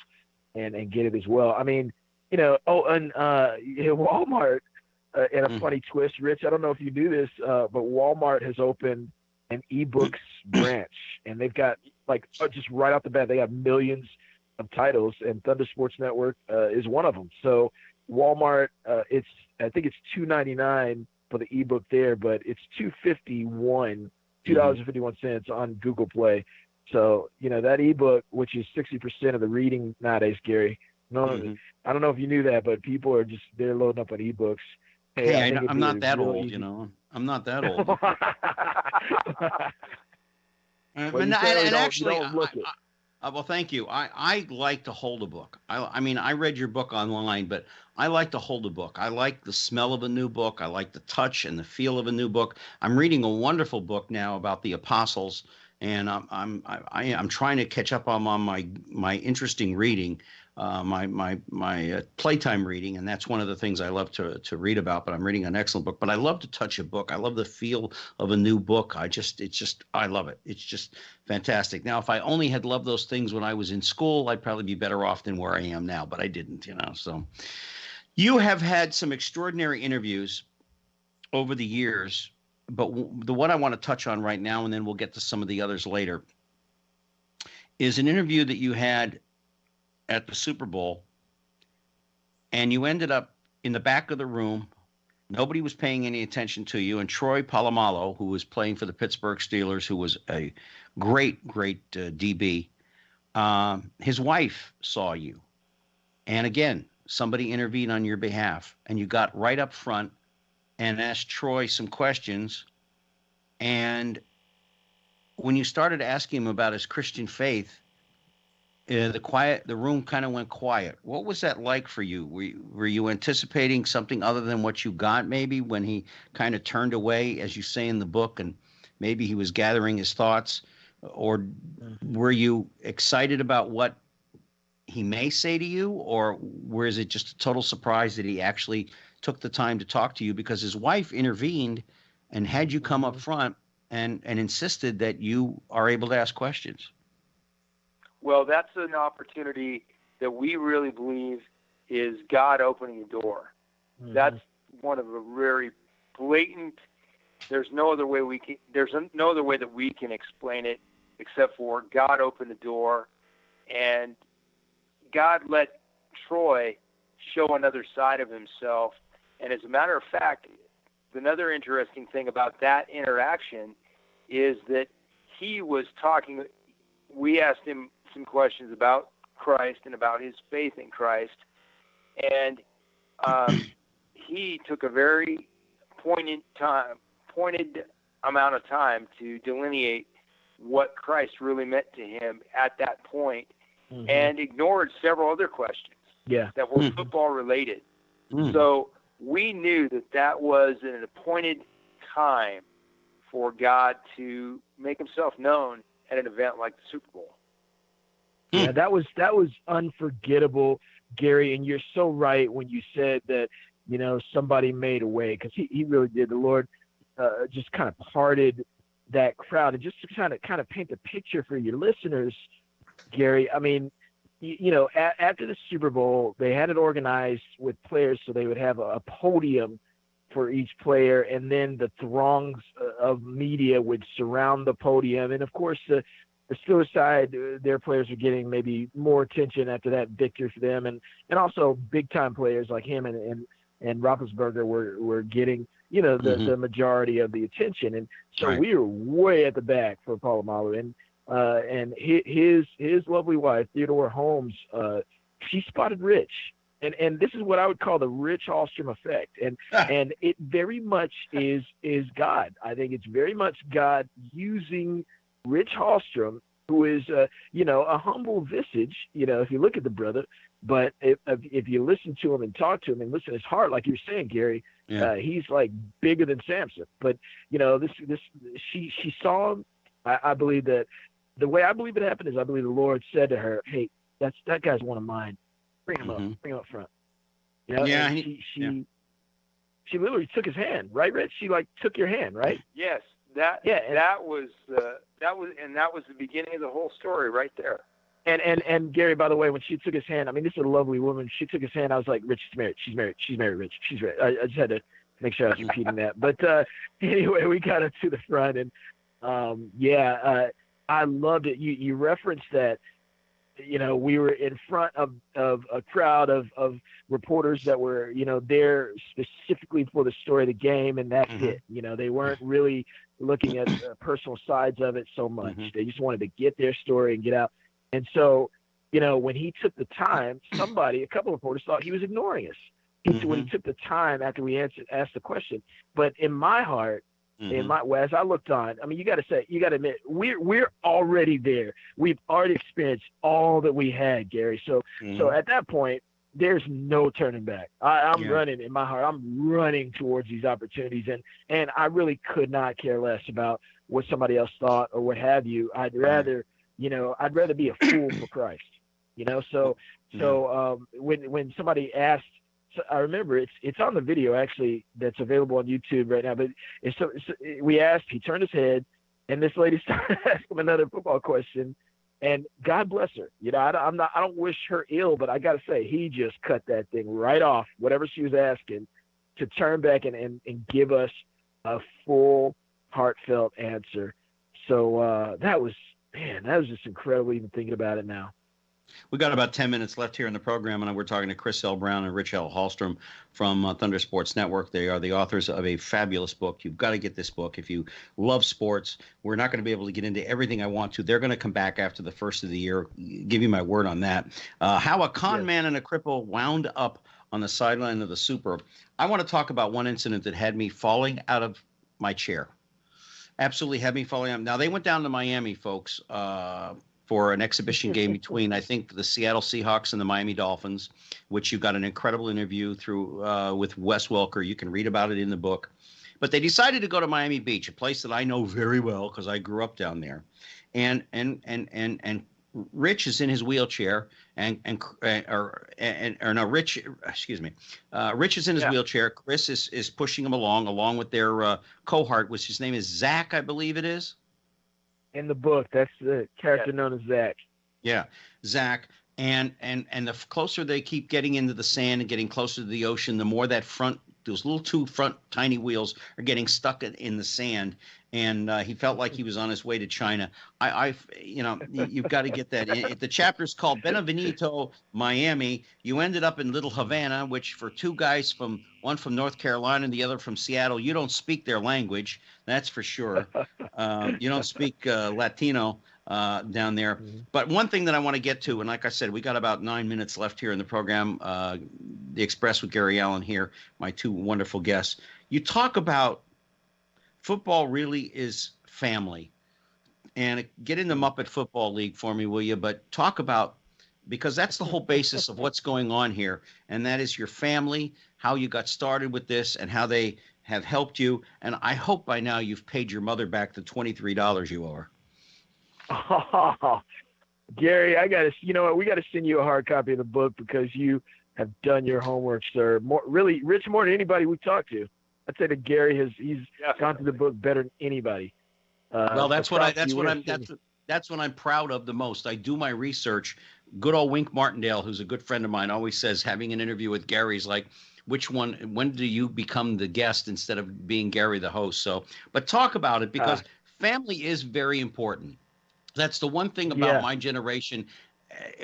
and get it as well. I mean, Walmart, in a funny twist, Rich, I don't know if you do this, but Walmart has opened an ebooks branch, and they've got just right off the bat, they have millions of titles, and Thunder Sports Network is one of them. So Walmart, I think it's $2.99 for the ebook there, but it's $2.51 on Google Play. So that ebook, which is 60% of the reading nowadays, Gary. I don't know if you knew that, but people are they're loading up on ebooks. Hey, I'm not that old, I'm not that old. Well, thank you. I like to hold a book. I read your book online, but I like to hold a book. I like the smell of a new book. I like the touch and the feel of a new book. I'm reading a wonderful book now about the apostles, and I'm trying to catch up on my interesting reading. My playtime reading, and that's one of the things I love to read about. But I'm reading an excellent book. But I love to touch a book. I love the feel of a new book. I love it. It's just fantastic. Now, if I only had loved those things when I was in school, I'd probably be better off than where I am now. But I didn't, So, you have had some extraordinary interviews over the years. But the one I want to touch on right now, and then we'll get to some of the others later, is an interview that you had at the Super Bowl, and you ended up in the back of the room. Nobody was paying any attention to you, and Troy Polamalu, who was playing for the Pittsburgh Steelers, who was a great DB, his wife saw you, and again, somebody intervened on your behalf, and you got right up front and asked Troy some questions, and when you started asking him about his Christian faith, the room kind of went quiet. What was that like for you? Were you anticipating something other than what you got, maybe, when he kind of turned away, as you say in the book, and maybe he was gathering his thoughts? Or were you excited about what he may say to you? Or was it just a total surprise that he actually took the time to talk to you? Because his wife intervened and had you come up front and insisted that you are able to ask questions. Well, that's an opportunity that we really believe is God opening the door. Mm-hmm. That's one of the very blatant. There's no other way that we can explain it except for God opened the door, and God let Troy show another side of himself. And as a matter of fact, another interesting thing about that interaction is that he was talking. We asked him some questions about Christ and about his faith in Christ, and he took a very pointed amount of time to delineate what Christ really meant to him at that point, Mm-hmm. and ignored several other questions that were football related. So we knew that was an appointed time for God to make himself known at an event like the Super Bowl. Yeah, that was unforgettable, Gary. And you're so right when you said that, somebody made a way, because he really did. The Lord just kind of parted that crowd. And just to kind of paint the picture for your listeners, Gary, I mean, after the Super Bowl, they had it organized with players so they would have a podium for each player, and then the throngs of media would surround the podium. And, of course, the Steelers side, their players are getting maybe more attention after that victory for them, and also big-time players like him and Roethlisberger were getting, the majority of the attention. And so we were way at the back for Polamalu. And his lovely wife, Theodore Holmes, she spotted Rich. And this is what I would call the Rich Hallstrom effect. And it very much is God. I think it's very much God using Rich Hallstrom, who is, a humble visage, if you look at the brother. But if you listen to him and talk to him and listen to his heart, like you're saying, Gary, he's like bigger than Samson. But, she saw him. I believe that the way I believe it happened is I believe the Lord said to her, "Hey, that guy's one of mine. Bring him up. Bring him up front." She literally took his hand, right, Rich? She took your hand, right? Yes, that was the beginning of the whole story right there. And Gary, by the way, when she took his hand, I mean, this is a lovely woman. She took his hand. I was like, Rich, she's married. She's married. She's married, Rich. She's married. I just had to make sure I was repeating that. But anyway, we got up to the front, and I loved it. You referenced that, we were in front of a crowd of reporters that were, there specifically for the story of the game, and that's it. They weren't really looking at personal sides of it so much. They just wanted to get their story and get out. And so, when he took the time, a couple of reporters thought he was ignoring us. When he took the time after we asked the question. But in my heart, as I looked on, I mean, you got to admit, we're already there. We've already experienced all that we had, Gary. So at that point, there's no turning back. I'm running in my heart. I'm running towards these opportunities, and I really could not care less about what somebody else thought or what have you. I'd rather be a fool for Christ. So when somebody asked. So I remember it's on the video actually that's available on YouTube right now. But we asked, he turned his head, and this lady started asking him another football question, and God bless her. I don't wish her ill, but I got to say he just cut that thing right off, whatever she was asking, to turn back and give us a full heartfelt answer. So that was just incredible even thinking about it now. We got about 10 minutes left here in the program, and we're talking to Chris L. Brown and Rich L. Hallstrom from Thunder Sports Network. They are the authors of a fabulous book. You've got to get this book if you love sports. We're not going to be able to get into everything I want to. They're going to come back after the first of the year. Give you my word on that. How a con man and a cripple wound up on the sideline of the Super. I want to talk about one incident that had me falling out of my chair. Absolutely had me falling out. Now, they went down to Miami, folks, for an exhibition game between, I think, the Seattle Seahawks and the Miami Dolphins, which you got an incredible interview through with Wes Welker. You can read about it in the book. But they decided to go to Miami Beach, a place that I know very well because I grew up down there. And Rich is in his wheelchair, Rich is in his wheelchair. Chris is pushing him along with their cohort, which his name is Zach, I believe it is. In the book, that's the character known as Zach. Yeah, Zach. And the closer they keep getting into the sand and getting closer to the ocean, the more that those little two front tiny wheels are getting stuck in the sand. And he felt like he was on his way to China. You've got to get that. The chapter's called Benevenito, Miami. You ended up in Little Havana, which for two guys one from North Carolina and the other from Seattle, you don't speak their language. That's for sure. You don't speak Latino down there. Mm-hmm. But one thing that I want to get to, and like I said, we got about 9 minutes left here in the program, The Express with Gary Allen here, my two wonderful guests. You talk about football really is family. And get in the Muppet Football League for me, will you? But talk about, because that's the whole basis of what's going on here, and that is your family, how you got started with this, and how they have helped you. And I hope by now you've paid your mother back the $23 you owe her. Oh, Gary, we got to send you a hard copy of the book because you have done your homework, sir. Rich, more than anybody we talked to. I'd say that Gary he's gone through the book better than anybody. Well, that's what I'm proud of the most. I do my research. Good old Wink Martindale, who's a good friend of mine, always says having an interview with Gary's like, when do you become the guest instead of being Gary the host? So, but talk about it, because family is very important. That's the one thing about my generation.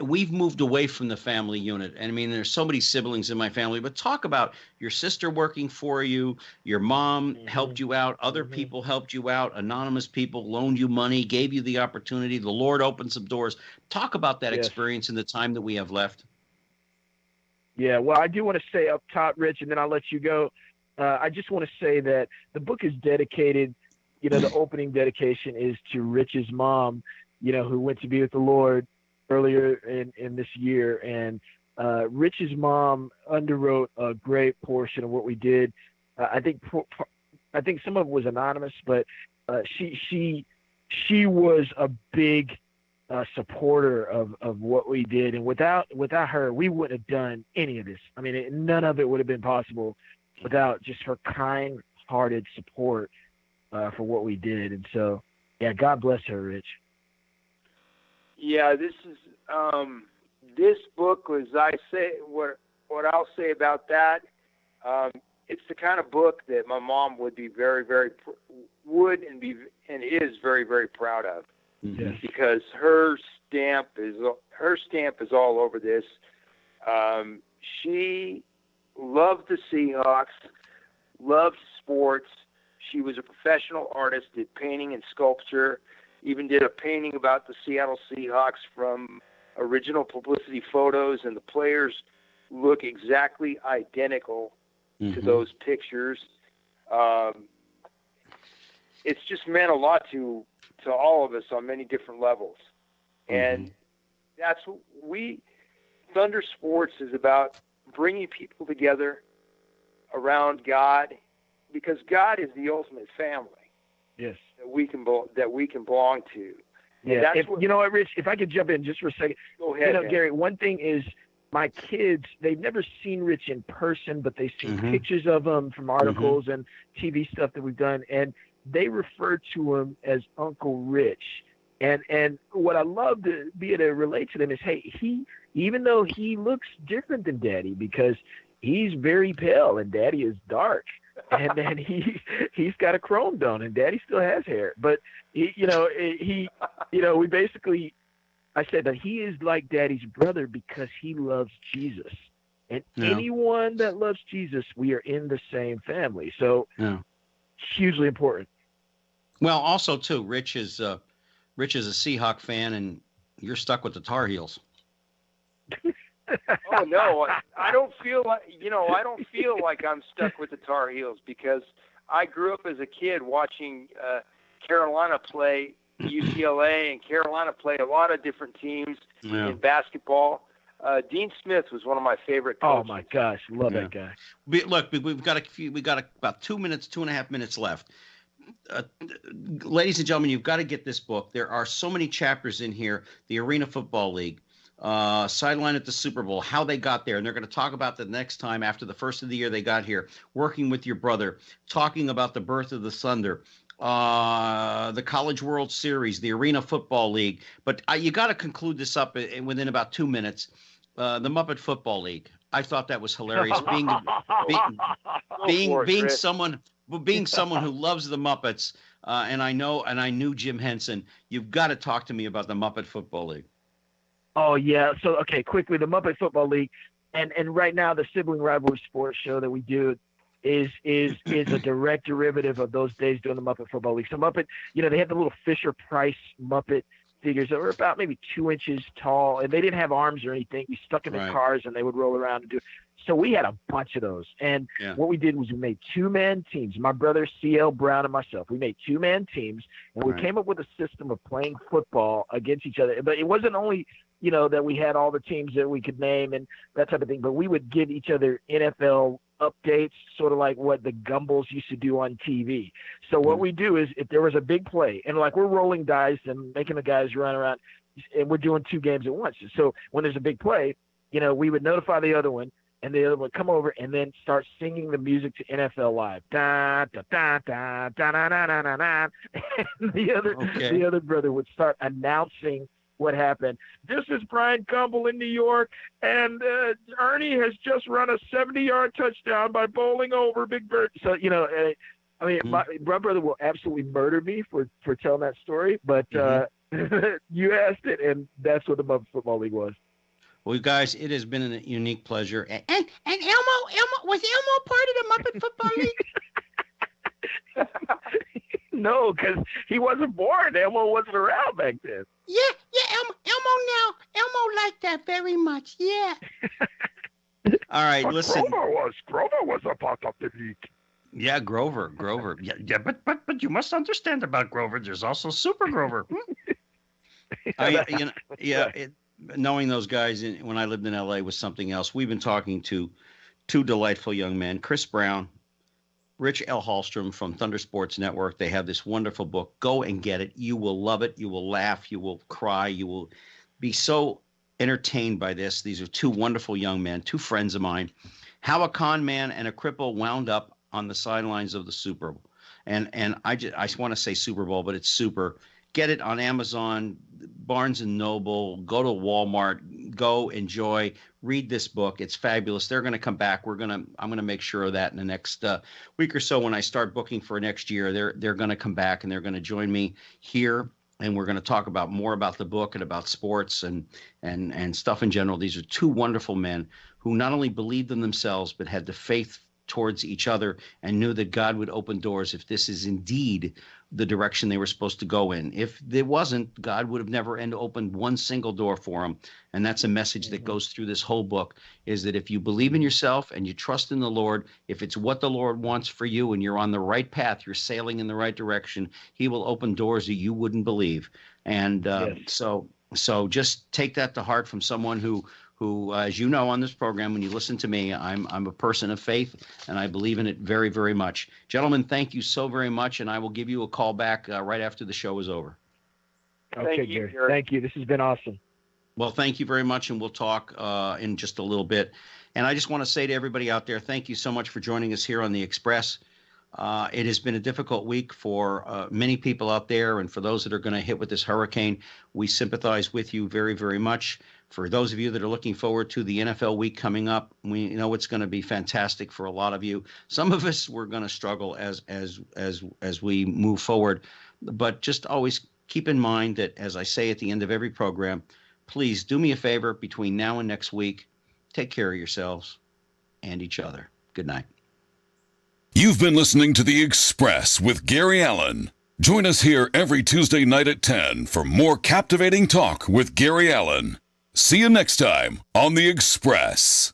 We've moved away from the family unit. And I mean, there's so many siblings in my family, but talk about your sister working for you. Your mom helped you out. Other people helped you out. Anonymous people loaned you money, gave you the opportunity. The Lord opened some doors. Talk about that experience in the time that we have left. Yeah. Well, I do want to say up top, Rich, and then I'll let you go. I just want to say that the book is dedicated, the opening dedication is to Rich's mom, who went to be with the Lord earlier in this year. And Rich's mom underwrote a great portion of what we did. I think some of it was anonymous, but she was a big supporter of what we did. And without her, we wouldn't have done any of this. I mean, none of it would have been possible without just her kind-hearted support for what we did. And so, yeah, God bless her, Rich. Yeah, this book was, what I'll say about that. It's the kind of book that my mom would be very, very is very, very proud of, because her stamp is all over this. She loved the Seahawks, loved sports. She was a professional artist, did painting and sculpture. Even did a painting about the Seattle Seahawks from original publicity photos, and the players look exactly identical to those pictures. It's just meant a lot to all of us on many different levels. And that's what Thunder Sports is about, bringing people together around God, because God is the ultimate family. Yes. That we can belong to. Yeah. You know what, Rich? If I could jump in just for a second. Go ahead, Gary. One thing is, my kids, they've never seen Rich in person, but they've seen pictures of him from articles and TV stuff that we've done, and they refer to him as Uncle Rich. And what I love to be able to relate to them is, hey, even though he looks different than Daddy, because he's very pale and Daddy is dark. And then he's got a chrome dome, and Daddy still has hair. But we basically, I said that he is like Daddy's brother because he loves Jesus. And anyone that loves Jesus, we are in the same family. So hugely important. Well, also too, Rich is a Seahawk fan, and you're stuck with the Tar Heels. Oh no, I don't feel like I'm stuck with the Tar Heels, because I grew up as a kid watching Carolina play UCLA, and Carolina play a lot of different teams in basketball. Dean Smith was one of my favorite coaches. Oh my gosh, love that guy. Look, we've got about 2.5 minutes left. Ladies and gentlemen, you've got to get this book. There are so many chapters in here. The Arena Football League, Sideline at the Super Bowl, how they got there. And they're going to talk about the next time after the first of the year they got here, working with your brother, talking about the birth of the Thunder, the College World Series, the Arena Football League. But you got to conclude this up within about 2 minutes. The Muppet Football League. I thought that was hilarious. Being someone who loves the Muppets, and I knew Jim Henson. You've got to talk to me about the Muppet Football League. Oh yeah. So okay, quickly, the Muppet Football League, and right now the sibling rivalry sports show that we do is a direct derivative of those days doing the Muppet Football League. So Muppet, they had the little Fisher Price Muppet figures that were about maybe 2 inches tall, and they didn't have arms or anything. You stuck them in cars and they would roll around and do it. So we had a bunch of those. And what we did was we made 2-man teams. My brother C.L. Brown and myself, we made 2-man teams, and we came up with a system of playing football against each other. But it wasn't only, that we had all the teams that we could name and that type of thing, but we would give each other NFL updates, sort of like what the Gumballs used to do on TV. So what we do is if there was a big play, and like we're rolling dice and making the guys run around, and we're doing 2 games at once. So when there's a big play, we would notify the other one, and the other would come over and then start singing the music to NFL Live. Da, da, da, da, da, da, da, da, da, da. And the other brother would start announcing what happened. This is Brian Gumbel in New York, and Ernie has just run a 70-yard touchdown by bowling over Big Bird. So, my brother will absolutely murder me for telling that story, but you asked it, and that's what the Muppet Football League was. Well, you guys, it has been a unique pleasure. And Elmo, was Elmo part of the Muppet Football League? No, because he wasn't born. Elmo wasn't around back then. Yeah, Elmo liked that very much. Yeah. All right, but listen. Grover was a part of the league. Yeah, Grover. Yeah, but you must understand about Grover. There's also Super Grover. Knowing those guys when I lived in L.A. was something else. We've been talking to 2 delightful young men, Chris Brown, Rich L. Hallstrom from Thunder Sports Network. They have this wonderful book. Go and get it. You will love it. You will laugh. You will cry. You will be so entertained by this. These are 2 wonderful young men, 2 friends of mine. How a con man and a cripple wound up on the sidelines of the Super Bowl. And I want to say Super Bowl, but it's Super. Get it on Amazon, Barnes & Noble, go to Walmart, go enjoy, read this book. It's fabulous. They're going to come back. I'm going to make sure of that in the next week or so when I start booking for next year. They're going to come back and they're going to join me here, and we're going to talk more about the book and about sports and stuff in general. These are 2 wonderful men who not only believed in themselves but had the faith towards each other and knew that God would open doors if this is indeed the direction they were supposed to go in. If there wasn't, God would have never opened one single door for them. And that's a message that goes through this whole book, is that if you believe in yourself and you trust in the Lord, if it's what the Lord wants for you and you're on the right path, you're sailing in the right direction, he will open doors that you wouldn't believe. And so just take that to heart from someone who, as you know, on this program, when you listen to me, I'm a person of faith, and I believe in it very, very much. Gentlemen, thank you so very much, and I will give you a call back right after the show is over. Okay, Gary. Thank you. This has been awesome. Well, thank you very much, and we'll talk in just a little bit. And I just want to say to everybody out there, thank you so much for joining us here on The Express. It has been a difficult week for many people out there, and for those that are going to hit with this hurricane, we sympathize with you very, very much. For those of you that are looking forward to the NFL week coming up, we know it's going to be fantastic for a lot of you. Some of us, we're going to struggle as we move forward, but just always keep in mind that, as I say at the end of every program, please do me a favor between now and next week. Take care of yourselves and each other. Good night. You've been listening to The Express with Gary Allen. Join us here every Tuesday night at 10 for more captivating talk with Gary Allen. See you next time on The Express.